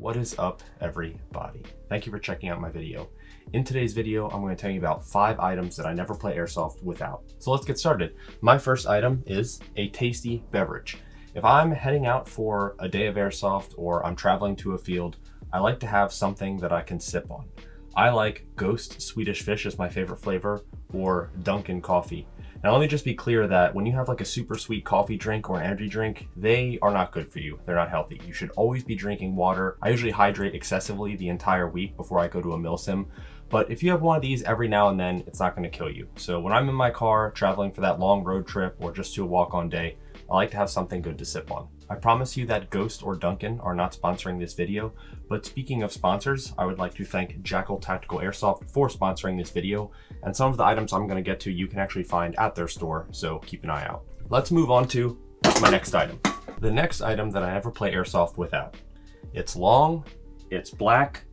What is up, everybody? Thank you for checking out my video. In today's video, I'm going to tell you about 5 items that I never play airsoft without. So let's get started. My first item is a tasty beverage. If I'm heading out for a day of airsoft or I'm traveling to a field, I like to have something that I can sip on. I like Ghost Swedish Fish as my favorite flavor, or Dunkin' coffee. Now let me just be clear that when you have like a super sweet coffee drink or an energy drink, they are not good for you. They're not healthy. You should always be drinking water. I usually hydrate excessively the entire week before I go to a Milsim. But if you have one of these every now and then, it's not going to kill you. So when I'm in my car traveling for that long road trip or just to a walk-on day, I like to have something good to sip on. I promise you that Ghost or Dunkin' are not sponsoring this video, but speaking of sponsors, I would like to thank Jackal Tactical Airsoft for sponsoring this video, and some of the items I'm going to get to you can actually find at their store, so keep an eye out. Let's move on to my next item. The next item that I never play airsoft without. It's long, it's black,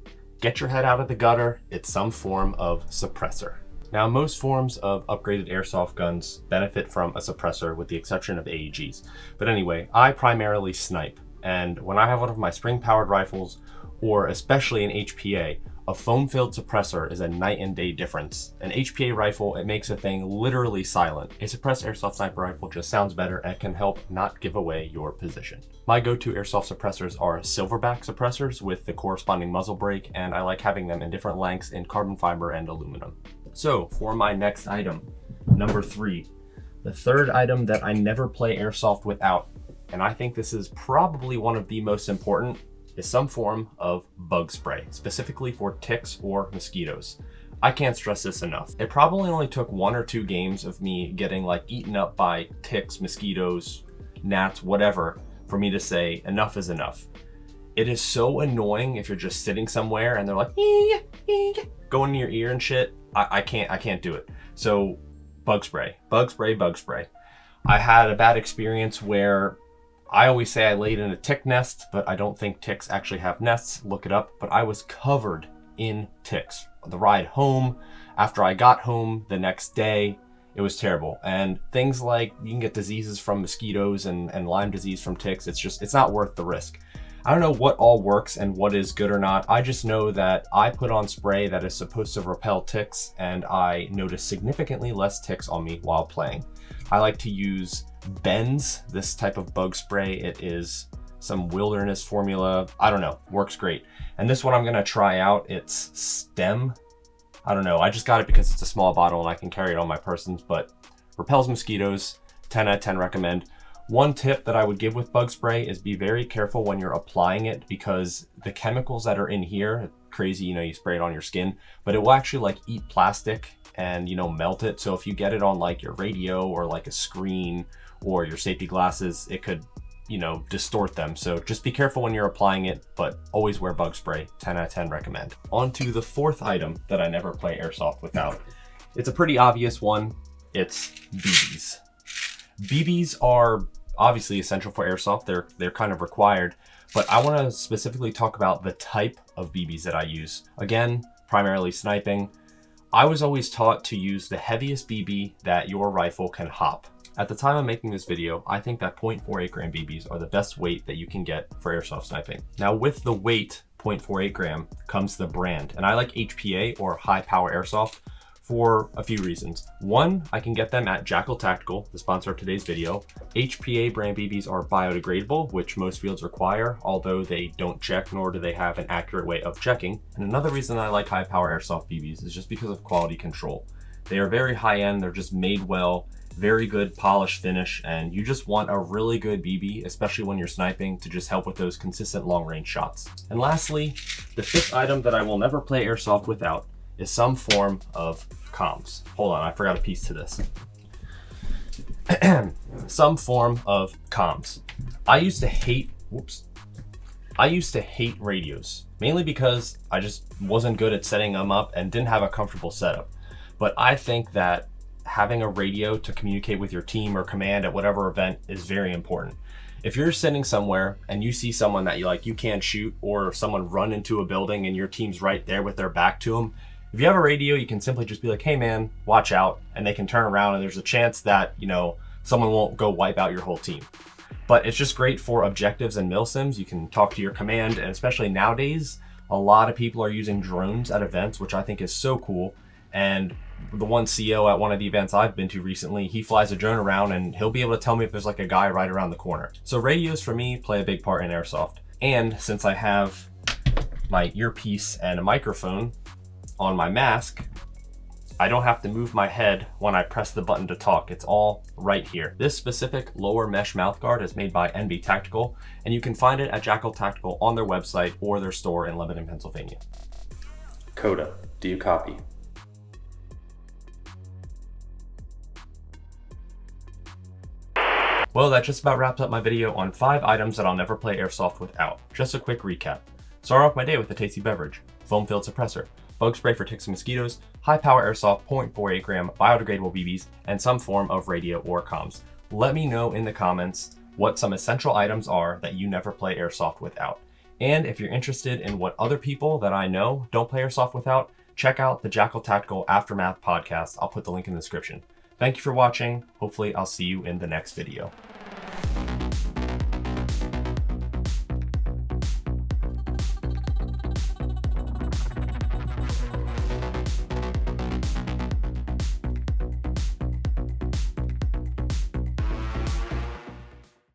get your head out of the gutter, it's some form of suppressor. Now, most forms of upgraded airsoft guns benefit from a suppressor with the exception of AEGs. But anyway, I primarily snipe, and when I have one of my spring-powered rifles, or especially an HPA, a foam-filled suppressor is a night and day difference. An HPA rifle, it makes a thing literally silent. A suppressed airsoft sniper rifle just sounds better and can help not give away your position. My go-to airsoft suppressors are silverback suppressors with the corresponding muzzle brake, and I like having them in different lengths in carbon fiber and aluminum. So for my next item, number 3, the third item that I never play airsoft without, and I think this is probably one of the most important, is some form of bug spray, specifically for ticks or mosquitoes. I can't stress this enough. It probably only took 1 or 2 games of me getting like eaten up by ticks, mosquitoes, gnats, whatever, for me to say enough is enough. It is so annoying if you're just sitting somewhere and they're like, going in your ear and shit. I can't do it. So bug spray. I had a bad experience where I always say I laid in a tick nest, but I don't think ticks actually have nests. Look it up. But I was covered in ticks. The ride home, after I got home the next day, it was terrible. And things like you can get diseases from mosquitoes and Lyme disease from ticks. It's not worth the risk. I don't know what all works and what is good or not. I just know that I put on spray that is supposed to repel ticks, and I notice significantly less ticks on me while playing. I like to use Ben's, this type of bug spray. It is some wilderness formula. I don't know, works great. And this one I'm gonna try out, it's STEM. I don't know, I just got it because it's a small bottle and I can carry it on my persons, but repels mosquitoes, 10 out of 10 recommend. One tip that I would give with bug spray is be very careful when you're applying it, because the chemicals that are in here, crazy, you spray it on your skin, but it will actually like eat plastic and melt it. So if you get it on like your radio or like a screen or your safety glasses, it could distort them. So just be careful when you're applying it, but always wear bug spray. 10 out of 10 recommend. On to the fourth item that I never play airsoft without. It's a pretty obvious one. It's BBs. BBs are obviously essential for airsoft. They're kind of required, but I want to specifically talk about the type of BBs that I use. Again, primarily sniping. I was always taught to use the heaviest BB that your rifle can hop. At the time of making this video, I think that 0.48 gram BBs are the best weight that you can get for airsoft sniping. Now with the weight, 0.48 gram, comes the brand, and I like HPA or high power airsoft for a few reasons. One, I can get them at Jackal Tactical, the sponsor of today's video. HPA brand BBs are biodegradable, which most fields require, although they don't check, nor do they have an accurate way of checking. And another reason I like high power airsoft BBs is just because of quality control. They are very high end, they're just made well, very good polish finish, and you just want a really good BB, especially when you're sniping, to just help with those consistent long range shots. And lastly, the 5th item that I will never play airsoft without is some form of comms. Hold on, I forgot a piece to this. Some form of comms. I used to hate radios, mainly because I just wasn't good at setting them up and didn't have a comfortable setup. But I think that having a radio to communicate with your team or command at whatever event is very important. If you're sitting somewhere and you see someone that you can't shoot, or someone run into a building and your team's right there with their back to them, if you have a radio, you can simply just be like, hey man, watch out, and they can turn around and there's a chance that, someone won't go wipe out your whole team. But it's just great for objectives and milsims. You can talk to your command, and especially nowadays, a lot of people are using drones at events, which I think is so cool. And the one CO at one of the events I've been to recently, he flies a drone around and he'll be able to tell me if there's like a guy right around the corner. So radios for me play a big part in airsoft. And since I have my earpiece and a microphone on my mask, I don't have to move my head when I press the button to talk. It's all right here. This specific lower mesh mouthguard is made by NB Tactical, and you can find it at Jackal Tactical on their website or their store in Lebanon, Pennsylvania. Coda, do you copy? Well, that just about wraps up my video on 5 items that I'll never play airsoft without. Just a quick recap. Start off my day with a tasty beverage, foam-filled suppressor, bug spray for ticks and mosquitoes, high-power airsoft 0.48 gram biodegradable BBs, and some form of radio or comms. Let me know in the comments what some essential items are that you never play airsoft without. And if you're interested in what other people that I know don't play airsoft without, check out the Jackal Tactical Aftermath podcast. I'll put the link in the description. Thank you for watching. Hopefully I'll see you in the next video.